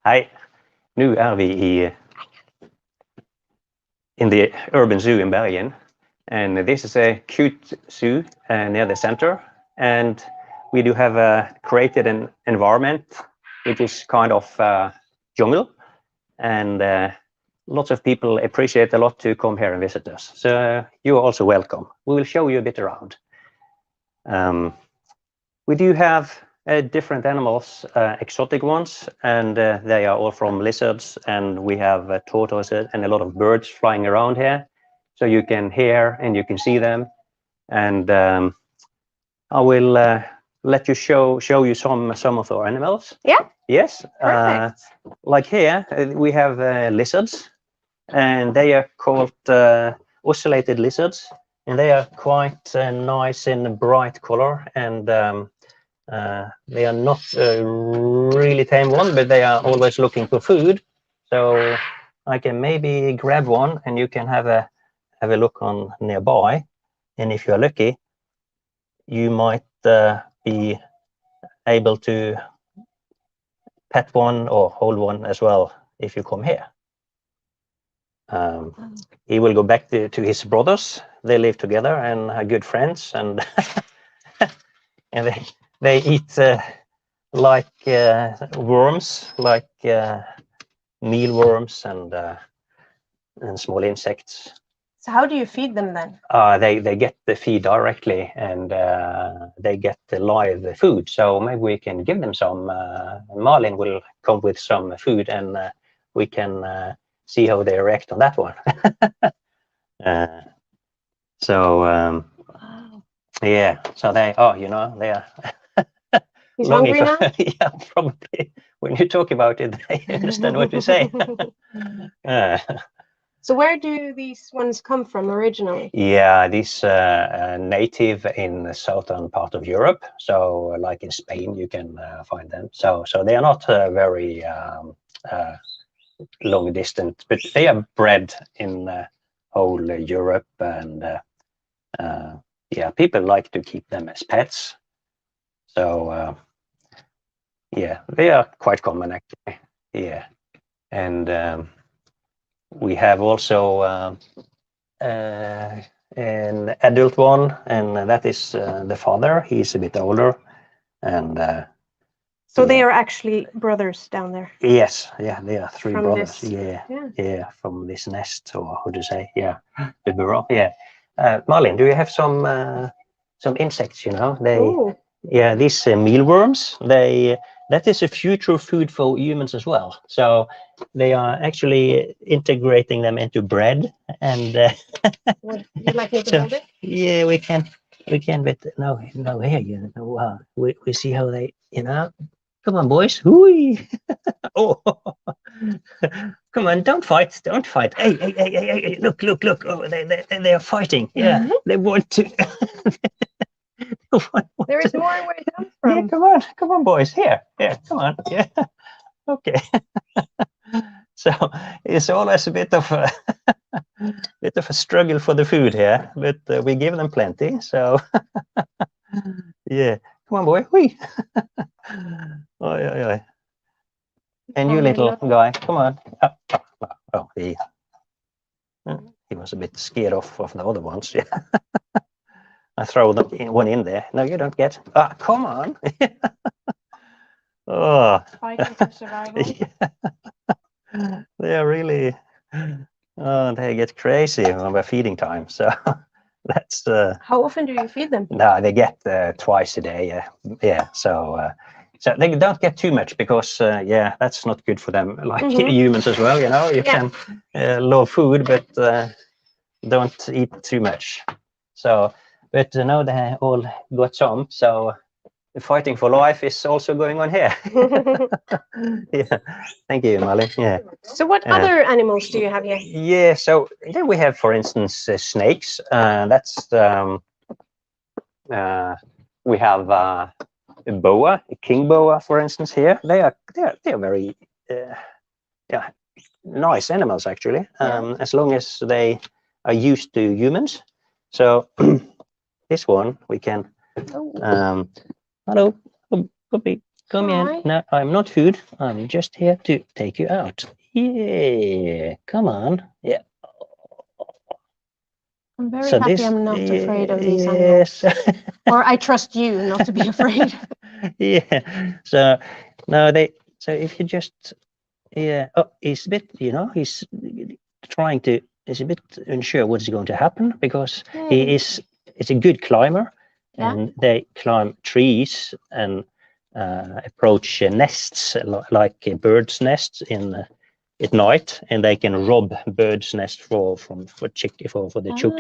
Hej, nu er vi in the urban zoo in Bergen, and this is a cute zoo near the center, and we do have created an environment which is kind of jungle, and lots of people appreciate a lot to come here and visit us. So you're also welcome. We will show you a bit around. We do have different animals, exotic ones, and they are all from lizards, and we have tortoises and a lot of birds flying around here, so you can hear and you can see them. And I will let you show you some of our animals. Yeah. Yes. Perfect. Like here we have lizards, and they are called ocellated lizards, and they are quite nice in bright color, and they are not really tame one, but they are always looking for food. So I can maybe grab one, and you can have a look on nearby. And if you are lucky, you might be able to pet one or hold one as well if you come here. He will go back to his brothers. They live together and are good friends, and and they eat like worms, like mealworms and small insects. So how do you feed them then? They get the feed directly, and they get the live food. So maybe we can give them some. Malin will come with some food, and we can see how they react on that one. Wow. Yeah, so they they are He's longing hungry for now? yeah, probably when you talk about it they understand what you say. So where do these ones come from originally? Yeah, these native in the southern part of Europe. So like in Spain you can find them. So they are not very long distance, but they are bred in whole Europe, and yeah, people like to keep them as pets. So yeah, they are quite common actually. Yeah, and we have also an adult one, and that is the father. He's a bit older, and so yeah. They are actually brothers down there? Yes, yeah, they are three from brothers. This, yeah, from this nest, or how to say, yeah, the burrow. Yeah, Malin, do you have some insects? You know, Ooh. yeah, these mealworms. That is a future food for humans as well. So they are actually integrating them into bread, and Would you like me to hold it? Yeah, we can, but no, here, you know, we see how they, you know. Come on, boys. Hooey. Oh, come on! Don't fight! Don't fight! Hey! Look! Oh, they are fighting. Yeah, they want to. There is more where it comes from. Yeah, come on, boys. Here, come on. Yeah, okay. So it's always a bit of a struggle for the food here, but we give them plenty. So yeah, come on, boy. Whee. Oi. And you little guy, come on. Oh, he was a bit scared of the other ones. Yeah. I throw one in there. No, you don't get. Come on. Oh. Fighting for survival. Yeah. They are really. They get crazy when we're feeding time. So that's. How often do you feed them? No, they get twice a day. Yeah. So they don't get too much because yeah, that's not good for them. Like humans as well, you know. You can love food, but don't eat too much. So, but now they all got some. So the fighting for life is also going on here. Yeah. Thank you, Malin. Yeah. So what other animals do you have here? Yeah. So then we have, for instance, snakes. That's we have a boa, a king boa, for instance. Here they are very yeah, nice animals actually. As long as they are used to humans. So this one we can. Hello, puppy. Come in. Hi. No, I'm not food. I'm just here to take you out. Yeah, come on. Yeah. I'm very So happy this, I'm not afraid of these animals. yes. Or I trust you not to be afraid. Yeah. So no, so if you just, yeah. Oh, he's a bit, he's trying to. He's a bit unsure what's going to happen because he is a good climber, and they climb trees and approach nests like birds' nests at night, and they can rob birds' nests for the chicks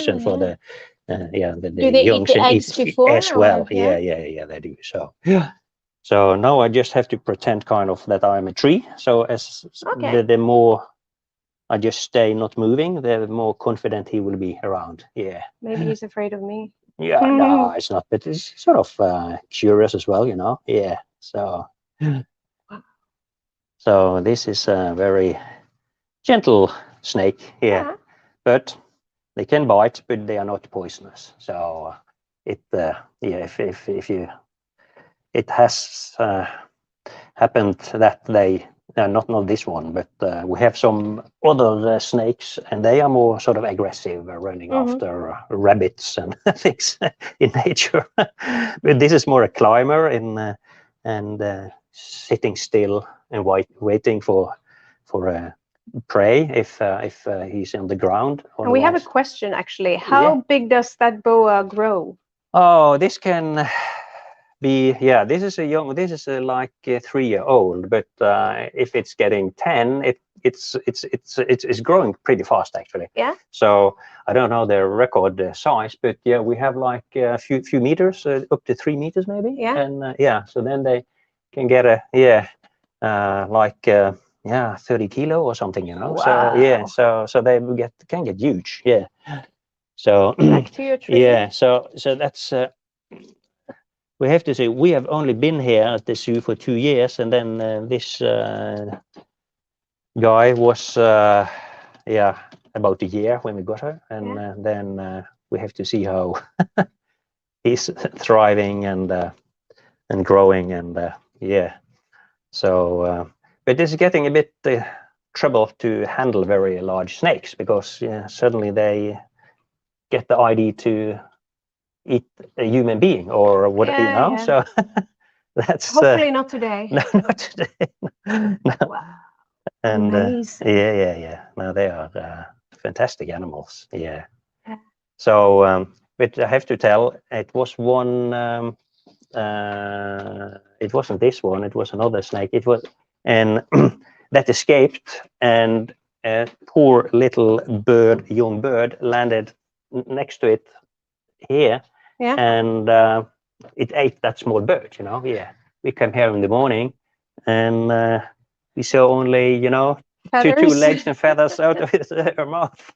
and for the Do they eat youngs the and eggs before as well. or- Yeah, they do. So yeah. So now I just have to pretend kind of that I'm a tree. So as the more I just stay not moving, the more confident he will be around. Yeah. Maybe he's afraid of me. Yeah, no, it's not, but it's sort of curious as well, Yeah. So this is a very gentle snake here, but they can bite, but they are not poisonous. So if you, it has happened that they not this one, but we have some other snakes, and they are more sort of aggressive, running after rabbits and things in nature. But this is more a climber and sitting still and waiting for prey if he's on the ground. And we have a question actually. How big does that boa grow? Oh, this can be, this is like 3-year-old, but if it's getting 10, it's growing pretty fast actually. Yeah. So I don't know the record size, but yeah, we have like a few meters, up to 3 meters maybe. Yeah. And so then they can get like 30 kilo or something, Wow. So they can get huge. Yeah. So back to your tree. Yeah. So that's. We have to say we have only been here at the zoo for 2 years, and then this guy was about a year when we got her, and then we have to see how he's thriving and growing, and so but this is getting a bit trouble to handle very large snakes, because suddenly they get the idea to eat a human being or what, so that's hopefully not today. No, not today. No. Wow. And amazing. No, they are fantastic animals. Yeah. So but I have to tell, it was one it wasn't this one, it was another snake. It was, and that escaped, and a poor little young bird landed next to it here. And it ate that small bird. We came here in the morning, and we saw only two legs and feathers out of her mouth.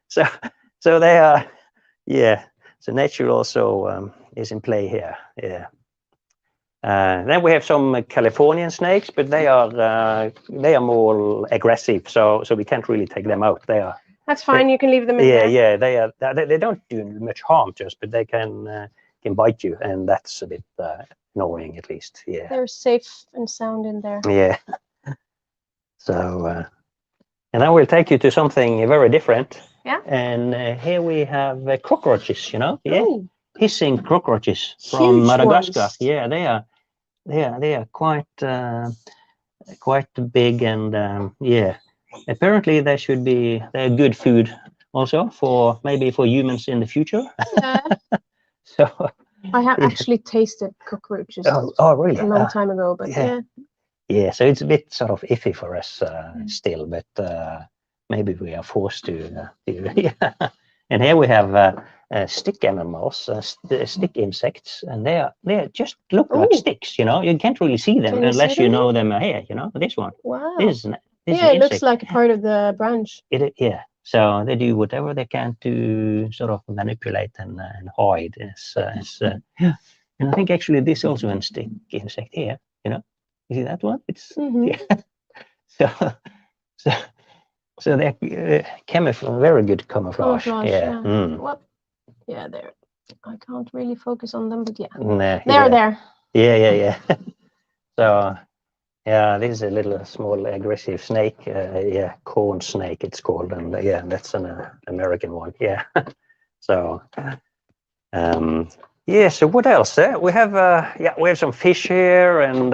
so they are, so nature also is in play here. Then we have some Californian snakes, but they are more aggressive, so we can't really take them out. That's fine. You can leave them in there. They don't do much harm to us, but they can bite you, and that's a bit annoying, at least. Yeah. They're safe and sound in there. Yeah. So, and I will take you to something very different. Yeah. And here we have cockroaches. Yeah. Ooh. Hissing cockroaches from Huge Madagascar. ones. Yeah, they are quite big, and apparently they're good food also maybe for humans in the future. So I have actually tasted cockroaches really? a long time ago, but yeah, so it's a bit sort of iffy for us still, but maybe we are forced to And here we have stick animals, stick insects, and they just look like sticks. You can't really see them unless you know them here. This one. Wow. This it looks like a part of the branch. So they do whatever they can to sort of manipulate and hide. And I think actually this also a stick insect here. You see that one? It's so they're very good camouflage. Well, there. I can't really focus on them, but they're there. Yeah. So yeah, this is a little small aggressive snake. Yeah, corn snake it's called, and yeah, that's an American one. Yeah. So yeah. So what else? We have we have some fish here, and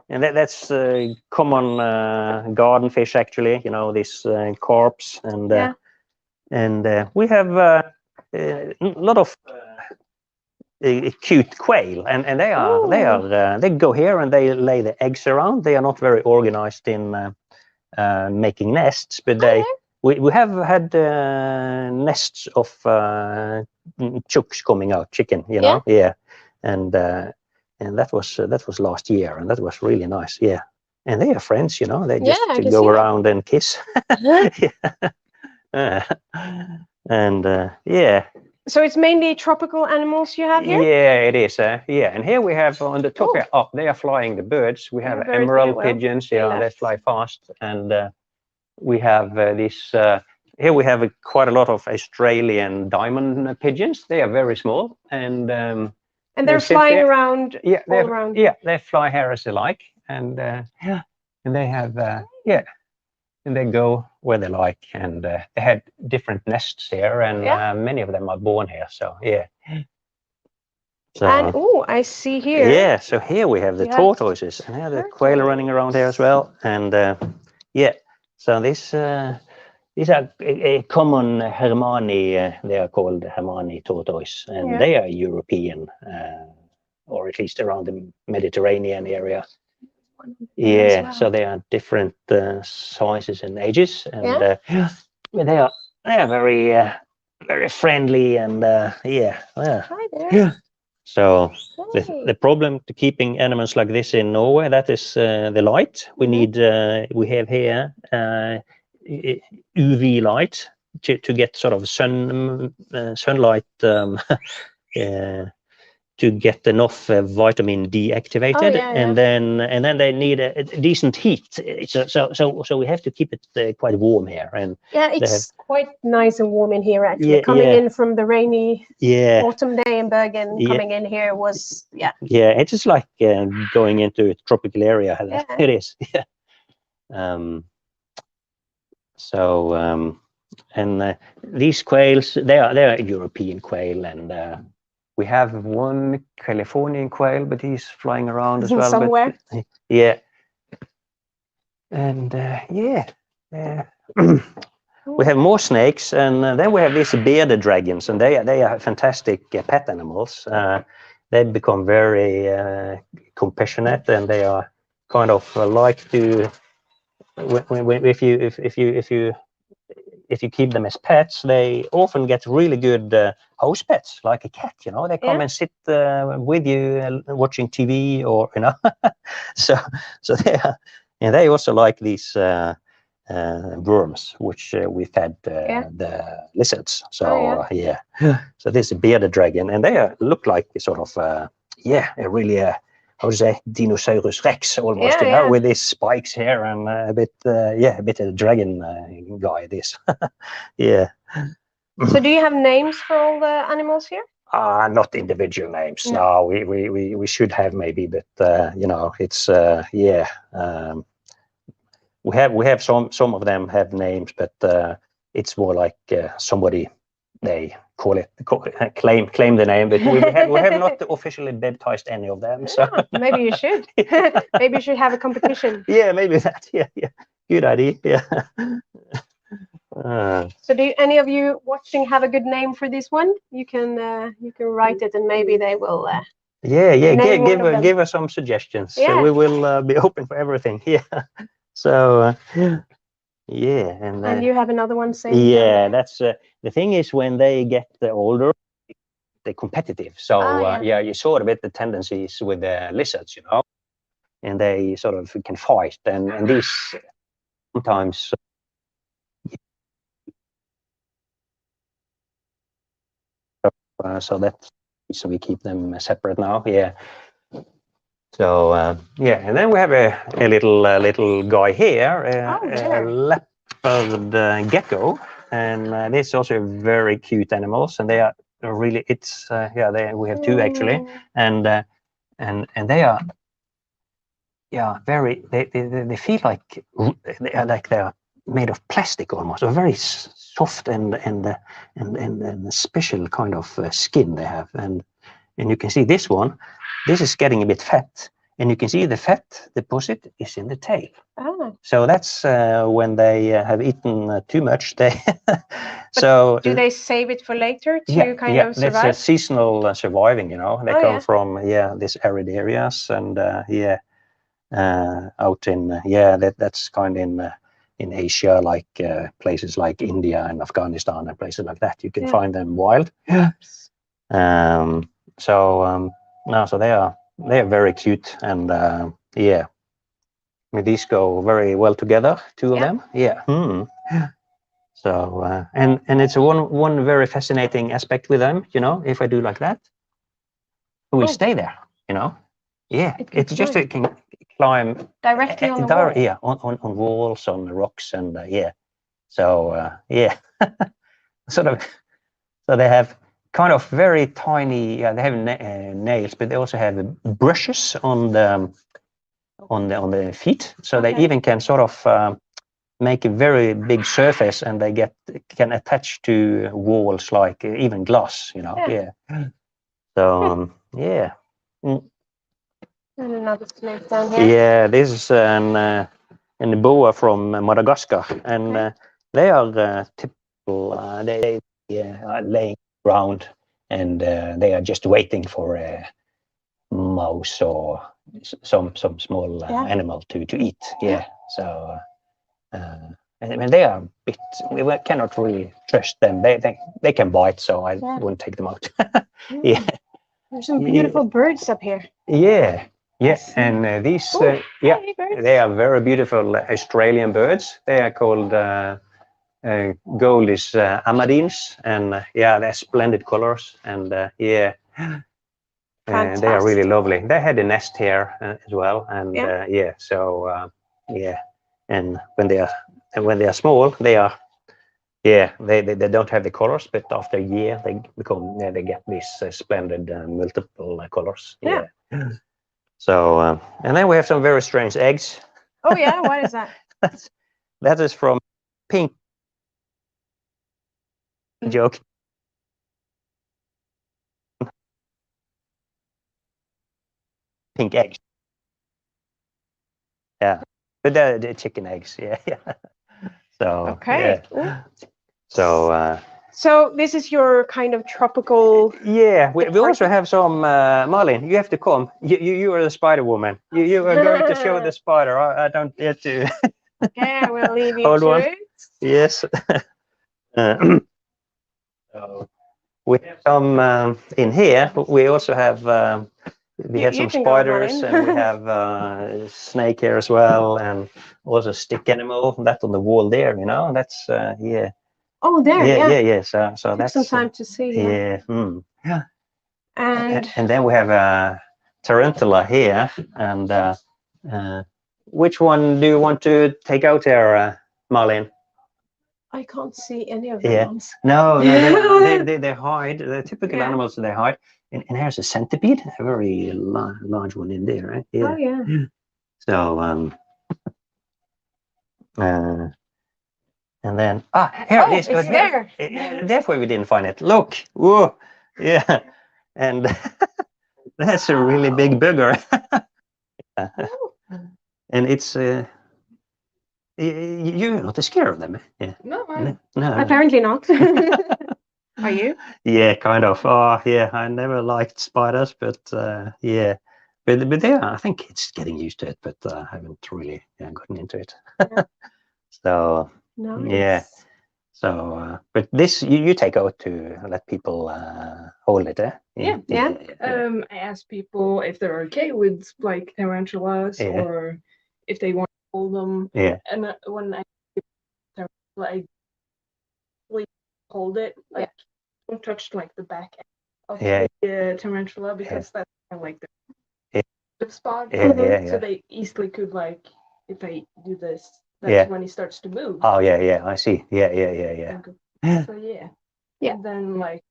that's common garden fish actually. You know, this carps, and we have a lot of cute quail, and they go here and they lay the eggs around. They are not very organized in making nests, but we have had nests of chooks coming out, chicken, you know, and that was last year, and that was really nice, yeah. And they are friends, you know. They just go around and kiss. And yeah. So it's mainly tropical animals you have here? Yeah, it is. Yeah, and here we have on the top here, they are flying the birds. We have emerald pigeons. Yeah, they fly fast. And we have here we have quite a lot of Australian diamond pigeons. They are very small. And they're flying around all around. Yeah, they fly here as they like. And and they have, and they go where they like, and they had different nests here, and many of them are born here. So yeah. So, and I see here. Yeah, so here we have the tortoises, and here the quail are running around here as well, and yeah. So these are a common Hermani. They are called Hermani tortoise, and they are European, or at least around the Mediterranean area. Yeah, so they are different sizes and ages, and they are very friendly, and yeah. Hi there. So the problem to keeping animals like this in Norway, that is the light. We need we have here UV light to get sort of sunlight to get enough vitamin D activated, and then they need a decent heat. So we have to keep it quite warm here. And it's quite nice and warm in here actually. Coming in from the rainy autumn day in Bergen, coming in here was it's just like going into a tropical area. It is. So and these quails, they are European quail, and we have one Californian quail, but he's flying around as well. Somewhere. But, yeah. And we have more snakes, and then we have these bearded dragons, and they are fantastic pet animals. They become very compassionate, and they are kind of like to if you keep them as pets, they often get really good house pets, like a cat. You know, they come and sit with you watching TV, or you know. so they are, and they also like these worms, which we fed the lizards. So so this is a bearded dragon, and they look like sort of a really how to say, Dinosaurus Rex almost, you know, with these spikes here, and a bit of a dragon guy. This, So do you have names for all the animals here? Not individual names. No, we should have maybe, but you know, it's we have some of them have names, but it's more like somebody they claim the name, but we have not officially baptized any of them. So maybe you should. Maybe you should have a competition. Yeah, maybe that. Yeah, good idea. Yeah. So do any of you watching have a good name for this one? You can write it, and maybe they will. Give us some suggestions. Yeah. So we will be open for everything. Yeah. So. Yeah, and you have another one saying. Yeah, that's the thing is when they get older, they're competitive. So you saw a bit the tendencies with the lizards, you know, and they sort of can fight, and these sometimes. So that's so we keep them separate now. Yeah. So and then we have a little guy here, a leopard gecko, and this is also very cute animals, and they are really we have two actually, and and they are very they feel like they're made of plastic almost, a very soft and special kind of skin they have, and you can see this one. This is getting a bit fat, and you can see the fat deposit is in the tail. Oh. So that's when they have eaten too much. They so do they save it for later to kind of survive? That's a seasonal surviving. You know, they come from these arid areas, and out in that's kind of in Asia, like places like India and Afghanistan and places like that. You can find them wild. So they are very cute, and these go very well together, two of them. So and it's one very fascinating aspect with them. You know, if I do like that, it will stay there. You know, it's just it can climb directly on the wall. Yeah, on walls, on rocks, and so sort of. So they have kind of very tiny. They have nails, but they also have brushes on the feet. So they even can sort of make a very big surface, and they can attach to walls, like even glass. You know. So And another snake down here. Yeah, this is an boa from Madagascar, and they are typical. They are laying around, and they are just waiting for a mouse or some small animal to eat. So and they are a bit. We cannot really trust them. They can bite, so I wouldn't take them out. There's some beautiful birds up here. Yes, and these, they are very beautiful Australian birds. They are called Goldis amadines, and they're splendid colors, and they are really lovely. They had a nest here as well, and and when they are small, they are. They don't have the colors, but after a year they become they get these splendid multiple colors. So and then we have some very strange eggs. Oh yeah, what is that? That is from pink. Joke. Pink eggs. Yeah, but the chicken eggs. Yeah. So so this is your kind of tropical. Yeah, we also have some Marlene. You have to come. You are the Spider Woman. You are going to show the spider. I don't get to. Okay, I will leave you Hold to on. it. Yes. So we have some in here. We also have. We have some spiders, and we have snake here as well, and also stick animal. That on the wall there, you know. That's Oh, there, yeah. So that's some time to see. Yeah. And then we have a tarantula here, and which one do you want to take out there, Marlene? I can't see any of the ones. No, they hide. The typical animals, they hide. And here's a centipede, a very large one in there, right? Oh yeah. So and then here it is. It's there. Therefore we didn't find it. Look, whoa, yeah, and that's a really big booger. And it's you're not scared of them, No. Apparently not. Are you? Yeah, kind of. Oh, yeah. I never liked spiders, but yeah, but they are. I think it's getting used to it, but I haven't really gotten into it. So nice. So, but this you take out to let people hold it, eh? Yeah. I asked people if they're okay with like tarantulas or if they want to hold them. Yeah. And when I tarantula, I hold it, like don't touch like the back end of the tarantula because that's kind of like the spot. So they easily could like if I do this. That's when he starts to move. Oh yeah, I see. Yeah. So yeah. And then like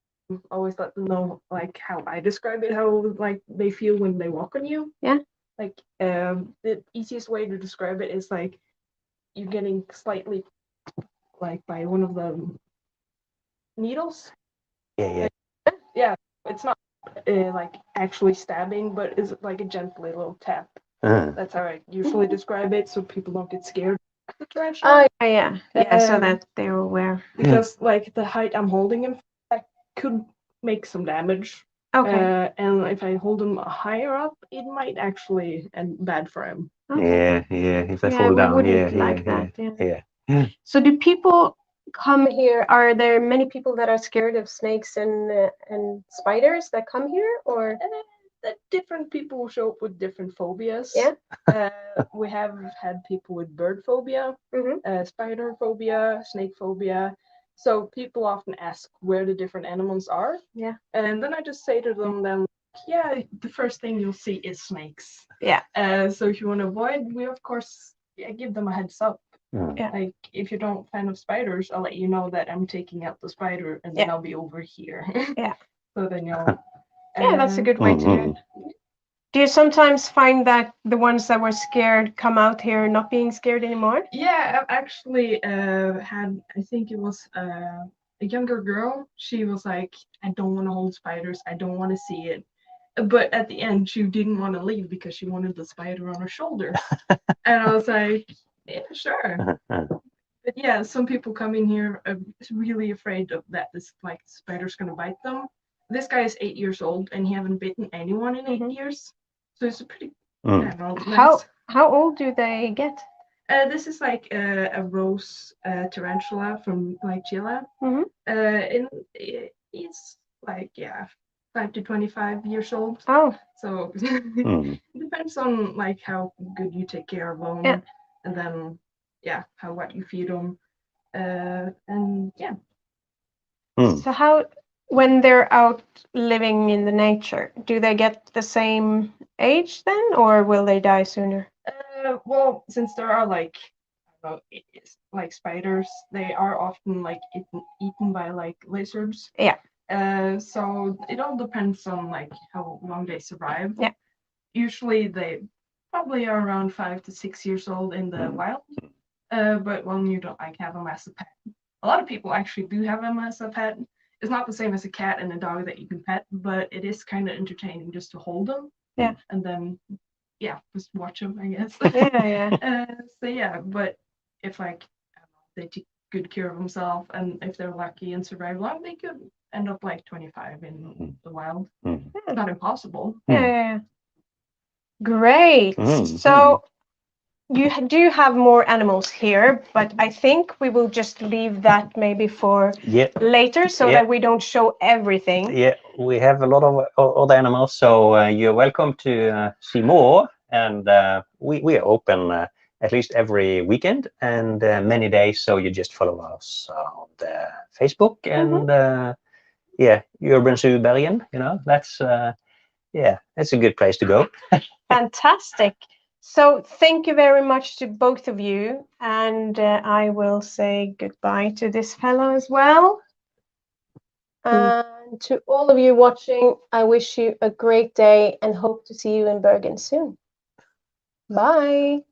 always let them know like how I describe it, how like they feel when they walk on you. Yeah. Like the easiest way to describe it is like you're getting slightly like by one of the needles. Yeah. Yeah, it's not like actually stabbing, but it's like a gentle little tap. That's how I usually describe it, so people don't get scared of the tarantula. Oh yeah. So that they're aware. Because like the height I'm holding him, I could make some damage. Okay. And if I hold him higher up, it might actually end bad for him. Okay. Yeah. If they fall we down, wouldn't like that. Yeah. So do people come here? Are there many people that are scared of snakes and spiders that come here, or? Different people show up with different phobias. Yeah. We have had people with bird phobia, spider phobia, snake phobia. So people often ask where the different animals are. Yeah. And then I just say to them, yeah, the first thing you'll see is snakes. Yeah. So if you want to avoid, we of course give them a heads up. Yeah. Like if you don't fan of spiders, I'll let you know that I'm taking out the spider and then I'll be over here. Yeah. So then you'll. Yeah, that's a good way to do it. Do you sometimes find that the ones that were scared come out here not being scared anymore? Yeah, I've actually had, I think it was a younger girl. She was like, I don't want to hold spiders. I don't want to see it. But at the end, she didn't want to leave because she wanted the spider on her shoulder. And I was like, yeah, sure. But yeah, some people come in here really afraid of that this like spider's gonna bite them. This guy is 8 years old and he haven't bitten anyone in 8 years. So it's a pretty nice. How old do they get? This is like a rose tarantula from like Chile. And it's like 5 to 25 years old. Oh, so it depends on like how good you take care of them, and then how what you feed them, and yeah. So how, when they're out living in the nature, do they get the same age then, or will they die sooner? Well, since there are like, I don't know, like spiders, they are often like eaten by like lizards. Yeah. So it all depends on like how long they survive. Yeah. Usually they probably are around 5 to 6 years old in the wild. But when you don't like have them as a pet, a lot of people actually do have them as a pet. It's not the same as a cat and a dog that you can pet, but it is kind of entertaining just to hold them. Yeah. And then, just watch them, I guess. Yeah. So yeah, but if like they take good care of themselves, and if they're lucky and survive long, they could end up like 25 in the wild. It's not impossible. Yeah. Great. So you do have more animals here, but I think we will just leave that maybe for later so that we don't show everything. Yeah, we have a lot of other animals, so you're welcome to see more. And we are open at least every weekend and many days, so you just follow us on the Facebook and UrbanZoo Bergen. That's that's a good place to go. Fantastic. So thank you very much to both of you, and I will say goodbye to this fellow as well. And to all of you watching, I wish you a great day and hope to see you in Bergen soon. Bye.